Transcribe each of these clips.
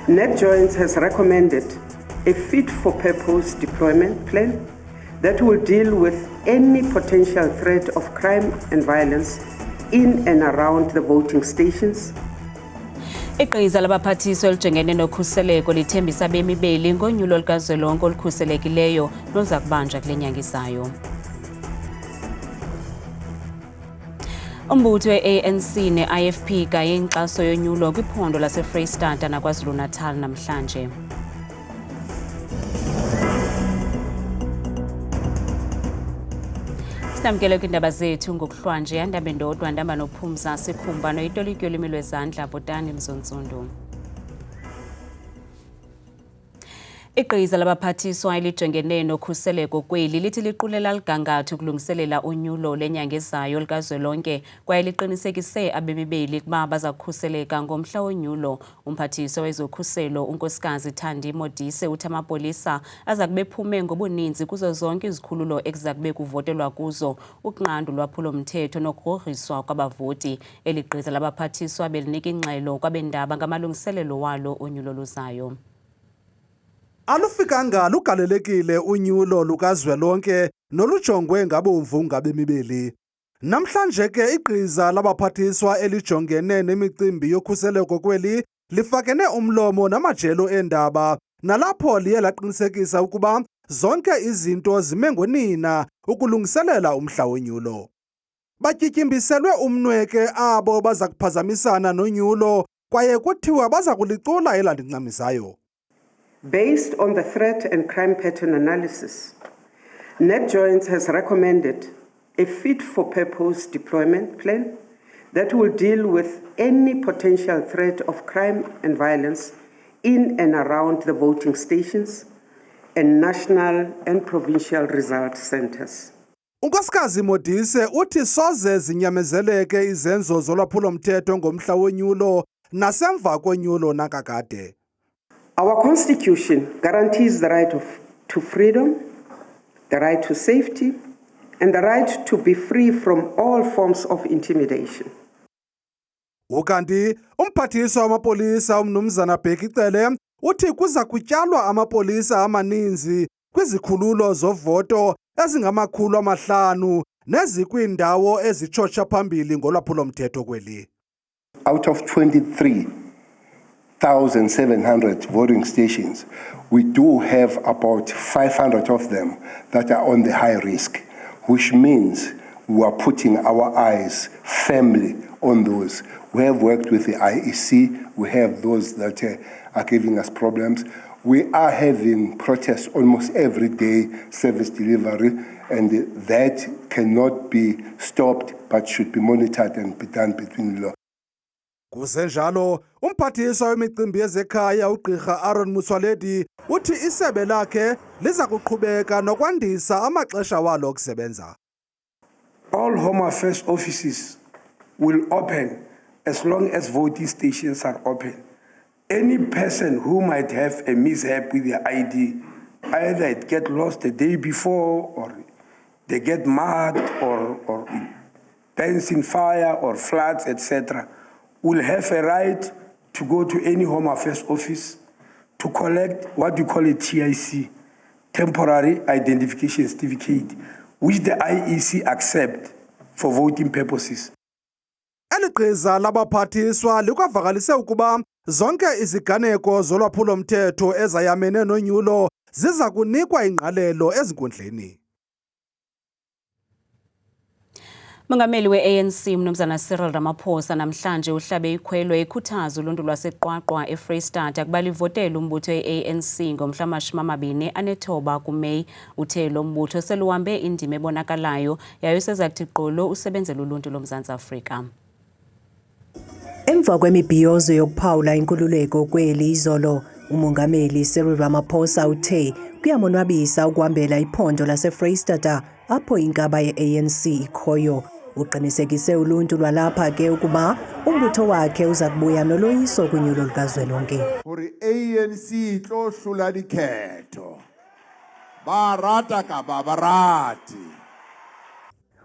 NetJoins has recommended a fit-for-purpose deployment plan that will deal with any potential threat of crime and violence in and around the voting stations. Iqhiza labaphathiswa elijongene nokhuseleko lithembisa abemi beli ngonyulo likazwelonke olukhuselekileyo luza kubanjwa kule nyanga izayo. Umbutho we-ANC ne-IFP gaye inkxaso yonyulo kwiphondo laseFreystata naKwaZulu-Natal namhlanje. Sinamkele kwindaba zethu ngokuhlwanje andaba ndodwa ndaba nophumza sikhumba noyitolikyo limi lwezandla Bhotani Mzontsundu. Iqhiza labaphathiswa elijongene nokhuseleko kweli lithi liqulela ligangatho ukulungiselela unyulo lenyanga ezayo likazwelonke kwaye liqinisekise abemi beli ukuba baza kukhuseleka ngomhla wonyulo. Umphathiswa wezokhuselo unkosikazi Thandi Modise uthi amapolisa aza kube phume ngobuninzi kuzo zonke izikhululo ekuza kube kuvotelwa kuzo ukunqanda ulwaphulo-mthetho nokugrogriswa kwabavoti. Eli qhiza labaphathiswa belinika ingxelo kwabendaba ngamalungiselelo walo onyulo luzayo. Alufikanga lugalelekile unyulo lukazwelonke nolujongwe ngabomvu ngabemi beli. Namhlanje ke iqhiza labaphathiswa elijongene nemicimbi yokhuseleko kweli lifakene umlomo namajelo endaba nalapho liye laqinisekisa ukuba zonke izinto zime ngonina ukulungiselela umhla wonyulo. Batyityimbiselwe umnweke abo baza kuphazamisana nonyulo kwaye kuthiwa baza kulicula elandincamisayo. Based on the threat and crime pattern analysis, NetJoins has recommended a fit-for-purpose deployment plan that will deal with any potential threat of crime and violence in and around the voting stations and national and provincial result centers. Unkosikazi Modise uthi soze zinyamezeleke izenzo zolwaphulo-mthetho ngomhla wonyulo nasemva konyulo nakakade. Our Constitution guarantees the right to freedom, the right to safety, and the right to be free from all forms of intimidation. Ukanti umphathiswa wamapolisa umnumzana Bhekicele uthi kuza kutyalwa amapolisa amaninzi kwizikhululo zovoto ezingama-500 nezikwiindawo ezitshotsha phambili ngolwaphulo-mthetho kweli. Out of 23,700 voting stations, we do have about 500 of them that are on the high risk, which means we are putting our eyes firmly on those. We have worked with the IEC, we have those that are giving us problems. We are having protests almost every day, service delivery, and that cannot be stopped but should be monitored and be done between law. Kusenjalo umphathiswa wemicimbi yezekhaya ugqirha Aaron Motsoaledi uthi isebe lakhe liza kuqhubeka nokwandisa amaxesha walo okusebenza. All Home Affairs offices will open as long as voting stations are open. Any person who might have a mishap with their ID, either it get lost the day before or they get mud or burns in fire or floods, etc., will have a right to go to any Home Affairs office to collect what we call a TIC, Temporary Identification Certificate, which the IEC accept for voting purposes. Eli qhiza labaphathiswa likwavakalise ukuba zonke iziganeko zolwaphulo-mthetho ezayamene nonyulo ziza kunikwa ingqalelo ezinkundleni. Mongameli we-ANC Mnumzana Cyril Ramaphosa namhlanje uhlabe ikhwelo ekhuthaza uluntu lwaseQwaqwa eFreystata kuba livotele umbutho we-ANC ngomhla wama-29 kuMeyi. Uthe lo mbutho seluhambe indima ebonakalayo yaye usezakuthi gqolo usebenzela uluntu loMzantsi Afrika. Emva kwemibhiyozo yokuphawula inkululeko kweli izolo, umongameli Cyril Ramaphosa uthe kuyamonwabisa ukuhambela iphondo laseFreystata apho inkaba ye-ANC ikhoyo. Uqinisekise uluntu lwalapha ke ukuba umbutho wakhe uza kubuya noloyiso kunyulo lukazwelonke. Hore ANC itlo hlula dikhetho. Barata ka babarati.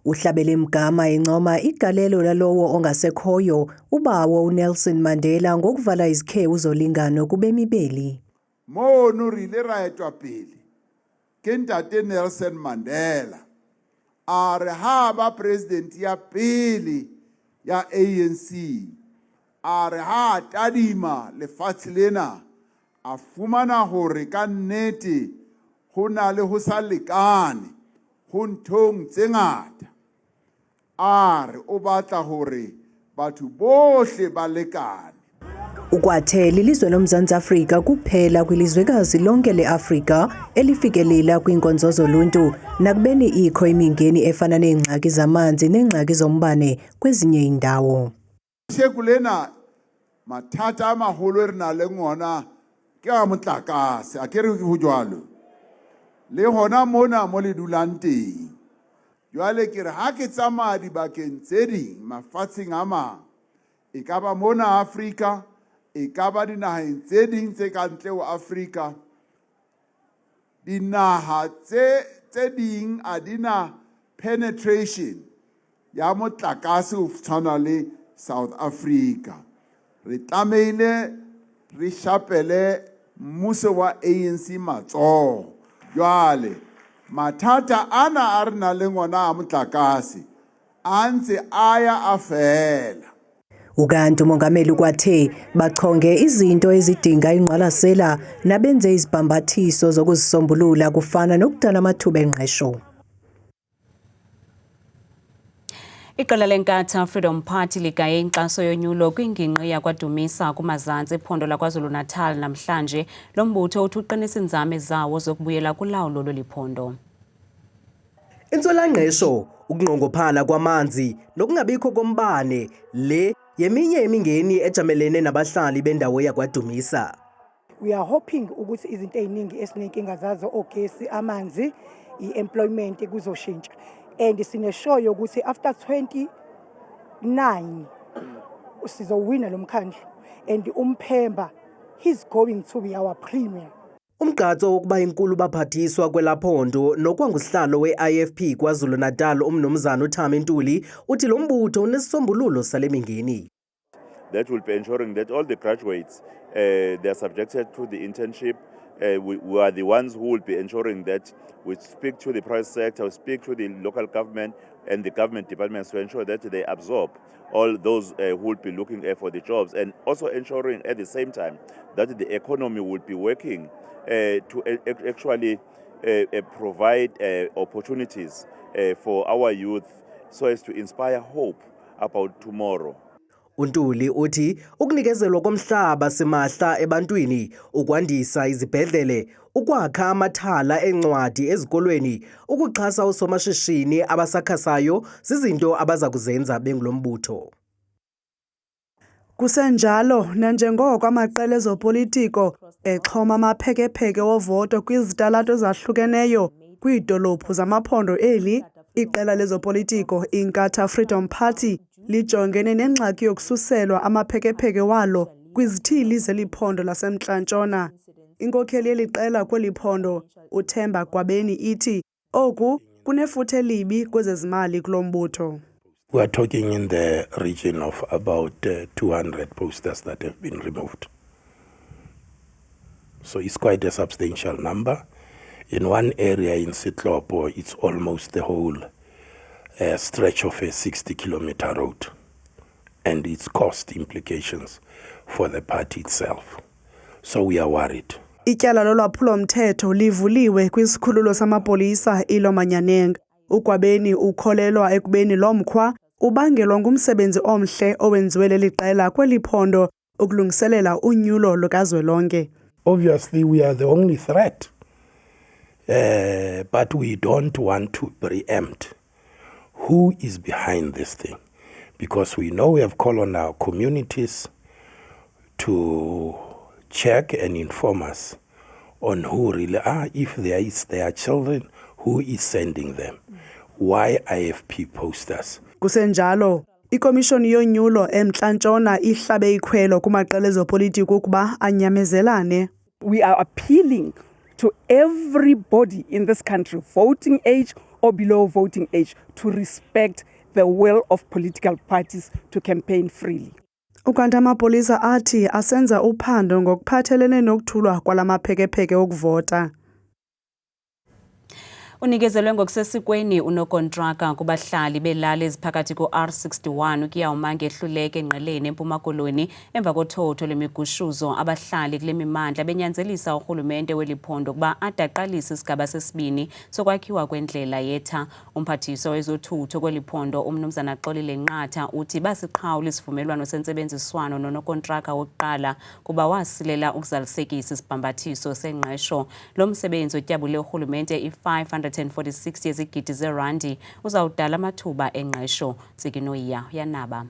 Uhlabele Mgama encoma igalelo lalowo ongasekhoyo ubawo uNelson Mandela ngokuvala izikhewu zolingano kubemibeli. Mono re ile ra etwa pele ke ntate Nelson Mandela a re ha ba president ya pele ya ANC a re ha tadima lefatshe lena a fumana hore ka nnete ho na le ho sa lekane ho nthong tse ngata a re o batla hore batho bohle ba lekane. Ukwathe lilizwe loMzantsi Afrika kuphela kwilizwekazi lonke leAfrika elifikelela kwinkonzo zoluntu nakubeni ikho imingeni efana neengxaki zamanzi neengxaki zombane kwezinye indawo. Shekulena mathata a maholo re na le ngona ke a motlakase a ke re ho jwalo le hona mona mo le dulang teng. Jwale ke re ha ke tsamaya dibakeng tse ding mafatsheng a mang e ka ba mona Afrika e ka ba dinaheng tse ding tse ka ntle ho Afrika dinaha tse ding a dina penetration ya motlakase ho tshwana le South Africa. Re tlameile re shapele mmuso wa ANC matsoho. Jwale mathata ana a re na le ngwana a motlakase a ntse aya a fela. Ukanti umongameli ukwathe bachonge izinto ezidinga ingqwalasela nabenze izibhambathiso zokuzisombulula kufana nokudala amathuba engqesho. Iqela leNkatha Freedom Party ligaye inkxaso yonyulo kwingingqi yakwaDumisa kumazantsi ephondo laKwaZulu-Natal namhlanje. Lo mbutho uthi uqinisa inzame zawo zokubuyela kulawulo loliphondo. Intswelangqesho, ukunqongophala kwamanzi nokungabikho kombane le yeminye imingeni ejamelene nabahlali bendawo yakwaDumisa. We are hoping ukuthi izinto eziningi esinenkinga zazo ogesi amanzi iemployment kuzoshintsha and sineshoyo ukuthi after 29 sizowina lomkhandlu and uMphemba he's going to be our premier. Umgqatso wokuba inkulu baphathiswa kwelaphondo nokwangusihlalo we-IFP KwaZulu-Natal umnomzana uThami Ntuli uthi lo mbutho unesisombululo sale mingeni. That will be ensuring that all the graduates they are subjected to the internship. We are the ones who will be ensuring that we speak to the private sector, we speak to the local government and the government departments to ensure that they absorb all those who will be looking for the jobs, and also ensuring at the same time that the economy will be working to actually provide opportunities for our youth so as to inspire hope about tomorrow. uNtuli uthi ukunikezelwa komhlaba simahla ebantwini, ukwandisa izibhedlele, ukwakha amathala encwadi ezikolweni, ukuxhasa usomashishini abasakhasayo zizinto abaza kuzenza bengulombutho. Kusenjalo nanjengoko amaqela ezopolitiko exhoma amaphekepheke wovoto kwizitalato ezahlukeneyo kwiidolophu zamaphondo eli, iqela lezopolitiko iNkatha Freedom Party lijongene nengxaki yokususelwa amaphekepheke walo kwizithili zeliphondo laseMntla-Ntshona. Inkokheli yeliqela kweli phondo uThemba Gwabeni ithi oku kunefuthe elibi kwezezimali kulo mbutho. We are talking in the region of about 200 posters that have been removed. So it's quite a substantial number. In one area in Sitlopo, it's almost the whole stretch of a 60-kilometer road. And its cost implications for the party itself. So we are worried. Ityala lolwaphulo-mthetho livuliwe kwisikhululo samapolisa iLomanyaneng. uGwabeni ukholelwa ekubeni lo mkhwa ubangelwa ngumsebenzi omhle owenziwe leli qela kweli phondo ukulungiselela unyulo lukazwelonke. Obviously, we are the only threat. But we don't want to preempt who is behind this thing. Because we know we have called on our communities to check and inform us on who really are, if there is their children, who is sending them, why IFP posters. Kusenjalo, ikomishoni yonyulo eMntla-Ntshona ihlabe ikhwelo kumaqela ezopolitiko ukuba anyamezelane. We are appealing to everybody in this country, voting age or below voting age to respect the will of political parties to campaign freely. Ukanti amapolisa athi asenza uphando ngokuphathelene nokuthulwa kwalamaphekepeke okuvota. Unikezelwe ngokusesikweni unokontraka kubahlali belali eziphakathi ku-R61 ukuya uMango ehluleke enqeleni eMpuma Koloni emva kothotho lwemigushuzo. Abahlali kule mimandla benyanzelisa urhulumente weliphondo ukuba adaqalise isigaba sesibini sokwakhiwa kwendlela yetha. Umphathiswa wezothutho kweliphondo umnumzana Xolile Nqatha uthi basiqhawula isivumelwano sentsebenziswano nonokontraka wokuqala kuba wasilela ukuzalisekisa isibhambathiso sengqesho. Lo msebenzi otyabule urhulumente i-546 yezigidi zerandi uzawudala amathuba engqesho. Tsikinoya yanaba.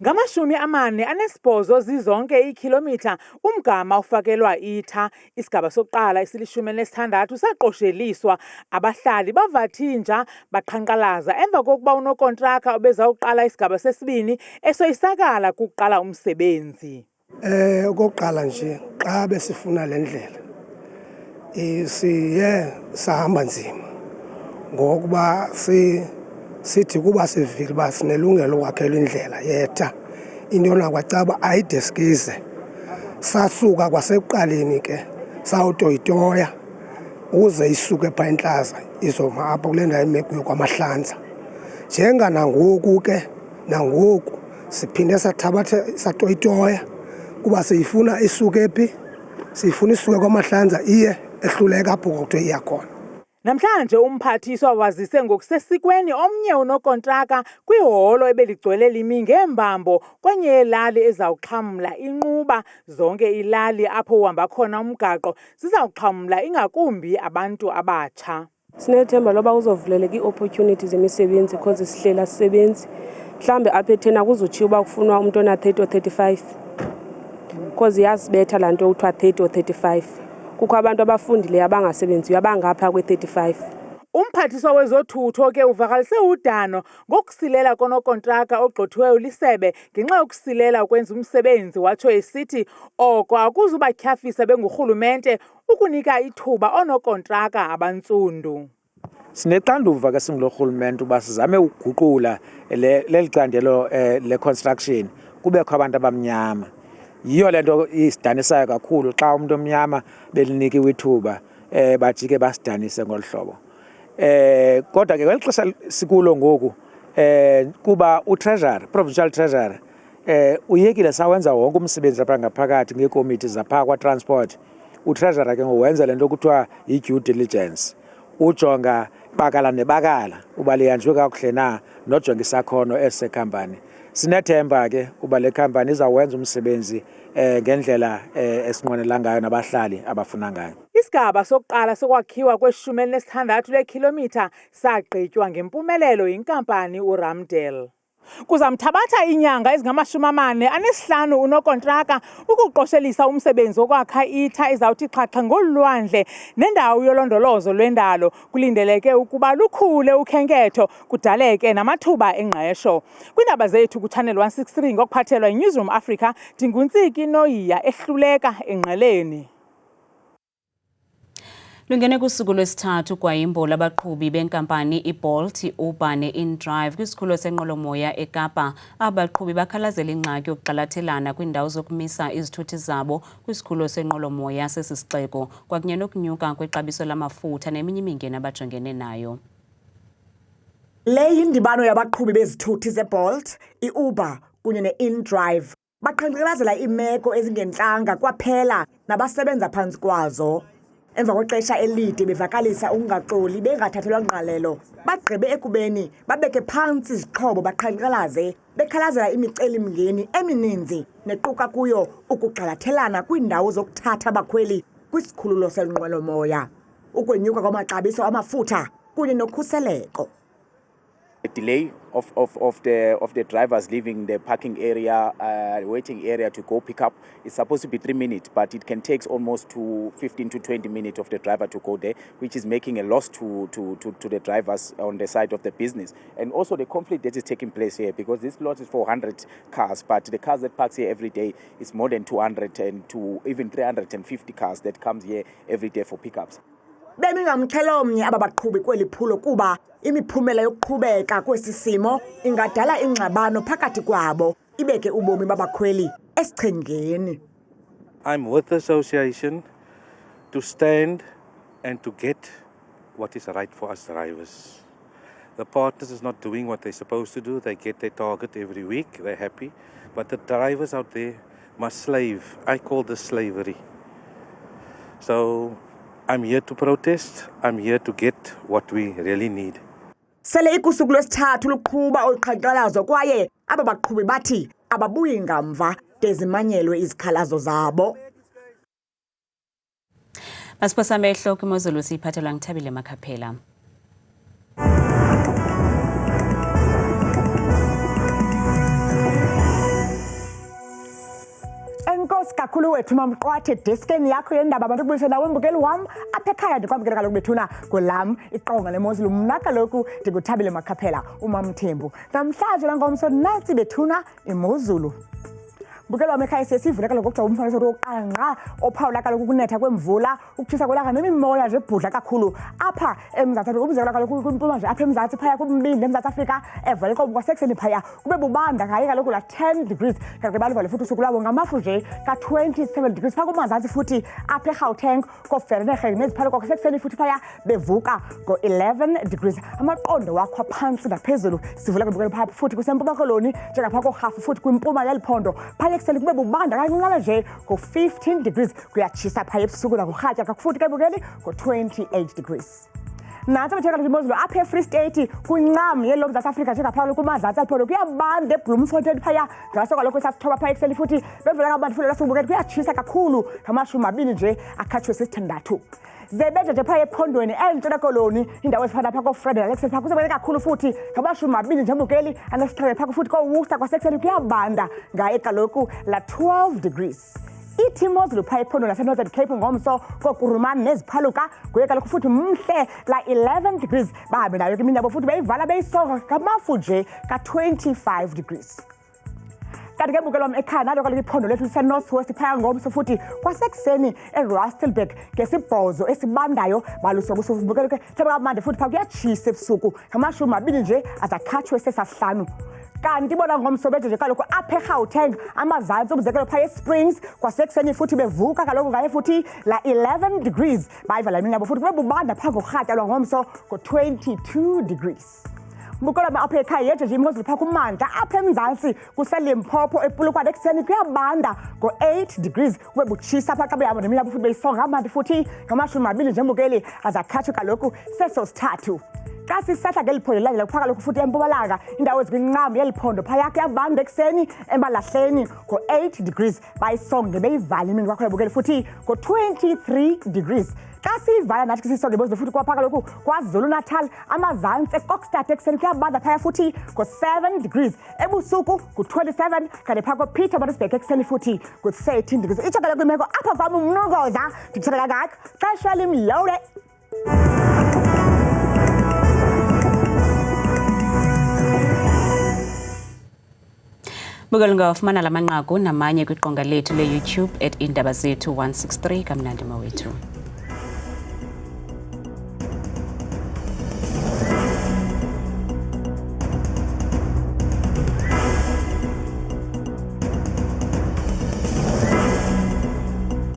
Ngama-48 zizonke iikhilomitha umgama ufakelwa itha. Isigaba sokuqala esili-16 saqosheliswa. Abahlali bavathinja baqhankqalaza emva kokuba unokontraka obezawuqala isigaba sesibini esoyisakala kuqala umsebenzi. Okokuqala nje xa besifuna le ndlela siye sahamba nzima ngokuba sithi kuba sivile uba sinelungelo kwakhelwa indlela yetha into yona kwacaba ayideskize. Sasuka kwasekuqaleni ke sawutoyitoya uze isuke phaa eNtlaza izoma apha kule ndawo imekuyo kwaMahlanza. Njenganangoku ke nangoku siphinde sathabathe satoyitoya kuba siyifuna isuke phi, siyifuna isuke kwaMahlanza iye ehluleka apho kuthiwa iyakhona. Namhlanje umphathiswa wazise ngokusesikweni omnye unokontraka kwiholo ebeligcwele limi ngembambo kwenye yelali ezawuxhamla inquba. Zonke ilali apho uhamba khona umgaqo zizawuxhamla ingakumbi abantu abatsha. Sinethemba loba uzovuleleka ii-opportunities zemisebenzi because sihlela sisebenzi. Mhlambe apha ethena kuzotshiwo uba kufunwa umuntu ona-30 or 35 because iyasibetha laa nto kuthiwa 30 or 35. Kukho abantu abafundileyo abangasebenziyo abangapha kwe-35. Umphathiswa wezothutho ke uvakalise udano ngokusilela konokontraka ogqothiweyo lisebe ngenxa yokusilela ukwenza umsebenzi. Watsho esithi oko akuzubatyhafisa bengurhulumente ukunika ithuba oonokontraka abantsundu. Sinexanduva ke singulorhulumente uba sizame ukuguqula leli candelo le-construction kubekho abantu abamnyama. Yiyo le nto isidanisayo kakhulu xa umuntu omnyama belinikiwe ithuba bajike basidanise ngolu hlobo. Kodwa ke kweli xesha sikulo ngoku kuba utreasury, provincial treasury uyekile sawenza wonke umsebenzi apha ngaphakathi ngeekomiti zapha kwa-transport. Utreasury ke ngowenza le nto kuthiwa yi-due diligence. Ujonga bakala nebakala uba liyanjwe kakuhle na nojonga isakhono esekhampani. Sinethemba ke uba le khampani izawuwenza umsebenzi ngendlela esinqwenela ngayo nabahlali abafuna ngayo. Isigaba sokuqala sokwakhiwa kwe-16 leekhilomitha sagqitywa ngempumelelo yinkampani uRamdel. Kuzamthabatha inyanga ezingama-45 unokontraka ukuqoshelisa umsebenzi wokwakha itha ezawuthi xhaxha ngolwandle nendawo yolondolozo lwendalo. Kulindeleke ukuba lukhule ukhenketho kudaleke namathuba engqesho. Kwiindaba zethu kuChannel 163 ngokuphathelwa yiNewsroom Africa, Ndinguntsiki Noyiya ehluleka engqeleni. Lungene kusuku lwesithathu kwayimbo labaqhubi benkampani iBolt, iUber neInDrive kwisikhululo senqwelomoya eKapa. Abaqhubi bakhalazela ingxaki yokuqalathelana kwiindawo zokumisa izithuthi zabo kwisikhululo senqwelomoya sesisixeko kwakunye nokunyuka kwexabiso lamafutha neminye imingeni abajongene nayo. Le yindibano yabaqhubi bezithuthi zeBolt, iUber kunye neInDrive. Baqhankqalazela iimeko ezingentlanga kwaphela nabasebenza phantsi kwazo. Emva kwexesha elide bevakalisa ukungaxoli bengathathelwa ngqalelo, bagqibe ekubeni babeke phantsi izixhobo baqhankqalaze bekhalazela imicelimngeni emininzi nequka kuyo ukugxalathelana kwiindawo zokuthatha abakhweli kwisikhululo senqwelomoya, ukwenyuka kwamaxabiso amafutha kunye nokhuseleko. The delay of the drivers leaving the parking area, waiting area to go pick up is supposed to be 3 minutes, but it can take almost to 15 to 20 minutes of the driver to go there, which is making a loss to the drivers on the side of the business. And also the conflict that is taking place here, because this lot is for 100 cars, but the cars that parks here every day is more than 200 and to even 350 cars that comes here every day for pickups. bemingamxhelomnye aba baqhubi kweli phulo kuba imiphumela yokuqhubeka kwesi simo ingadala ingxabano phakathi kwabo ibeke ubomi babakhweli esichengeni. I'm with the association to stand and to get what is right for us drivers. The partners is not doing what they're supposed to do. They get their target every week. They're happy. But the drivers out there must slave. I call this slavery. So I'm here to protest. I'm here to get what we really need. Sele ikusuku lwesithathu luqhuba oluqhankqalazo kwaye aba baqhubi bathi ababuyi ngamva dezimanyelwe izikhalazo zabo. Masiphosa amehlo kwimozulu siyiphathelwa ngithabile Makhaphela. Enkosi kakhulu wethu mamqwathe deskeni yakho yendaba abantu kubuyise nawe mbukeli wam apha ekhaya ndikwamkela kaloku bethuna kulam iqonga lemozulu mna kaloku ndikuthabile Makhaphela uMamthembu. Namhlanje langomso nantsi bethuna imozulu. Mbukeli wam ekhaya siyesivule kaloku kuthiwa umfanekiso wokuqanqa ophawula kaloku ukunetha kwemvula ukutshisa kwelanga nemimoya nje ebhudla kakhulu apha eMzantsi Afrika. Umzekelo kaloku kwimpuma nje apha eMzantsi phaya kumbindi eMzantsi Afrika evele kwasekuseni phaya kube bubanda ngaye kaloku la 10 degrees kanti balivale futhi usuku lwabo ngamafu nje ka-27 degrees phaa kumazantsi futhi apha eGauteng koVereeniging neziphalo kwasekuseni futhi phaya bevuka ngo-11 degrees amaqondo wakho phantsi naphezulu sivule mbukeli phaa futhi kusempuma koloni njengaphaa korhafu futhi kwimpuma yeliphondo phaya ekuseni kube bubanda kancinane nje ngo-15 degrees kuyatshisa phaya ebusuku nakurhatya kakufuthi ke bukeli ngo-28 degrees. Nantsi bethe kaloku imozulu apha eFree State kwincam yelo mZantsi Afrika njengaphaa kumazantsi aliphondo kuyabanda eBloemfontein phaya ngaso kaloku sasithoba phaya ekuseni futhi bevela kabantu futhi lasibukeli kuyatshisa kakhulu ngamashumi nje akhatshwe sisithandathu. Zebeja nje phaya ephondweni entshona koloni indawo ezifana phaa koFred Alex phaa kusebele kakhulu futhi ngamashumi nje mbukeli anesixhenxe phaa futhi koWorcester kwasekuseni kuyabanda ngaye kaloku la 12 degrees. Ithi imozulu phaya ephondo laseNorthern Cape ngomso koKurumane neziphaluka kuye kaloku futhi mhle la 11 degrees bahambe nayo ke mindabo futhi beyivala beyisonga ngamafu nje ka-25 degrees. Kanti ke mbukeli wam ekhaya nalo kaloku iphondo lethu liseNorthwest phaya ngomso futhi kwasekuseni eRustenburg ngesibhozo esibandayo baluso busuku mbukeli ke kamandi futhi phaa kuyatshisa ebusuku ngamashumi nje azakhatshwe sesasihlanu. Kanti bona ngomso bethe nje kaloku apha eGauteng amazantsi umzekelo phaya eSprings kwasekuseni futhi bevuka kaloku ngaye futhi la 11 degrees bayivala iminabo futhi kube bubanda phaa ngorhatya lwangomso ngo-22 degrees. Mbukeli wam apha ekhaya yethe nje imozulu phaa kumantla apha eMzantsi kuseLimpopo ePolokwane ekuseni kuyabanda ngo-8 degrees kube butshisa phaa xa behamba neminabo futhi beyisonga amanti futhi ngamashumi nje mbukeli azakhatshwe kaloku seso sithathu. Xa sisahla ngeli phondo lilandela kuphaa kaloku futhi empumalanga indawo ezikwincam yeliphondo phaya kuyabanda ekuseni eMalahleni ngo-8 degrees bayisonge beyivale imini kwakhona bukeli futhi ngo-23 degrees. Xa siyivala nathi sisonge imozulu futhi kwaphaa kaloku KwaZulu Natal amazantsi eKokstad ekuseni kuyabanda phaya futhi ngo-7 degrees ebusuku ku-27 kanti phaa koPietermaritzburg ekuseni futhi ku-13 degrees. Itsho kaloku imeko apha kwam umnukoza nditshela kangaka xesha limlowule. Mbukeli ungawafumana la manqaku namanye kwiqonga lethu leYouTube @indaba zethu 163 kamnandi mawethu.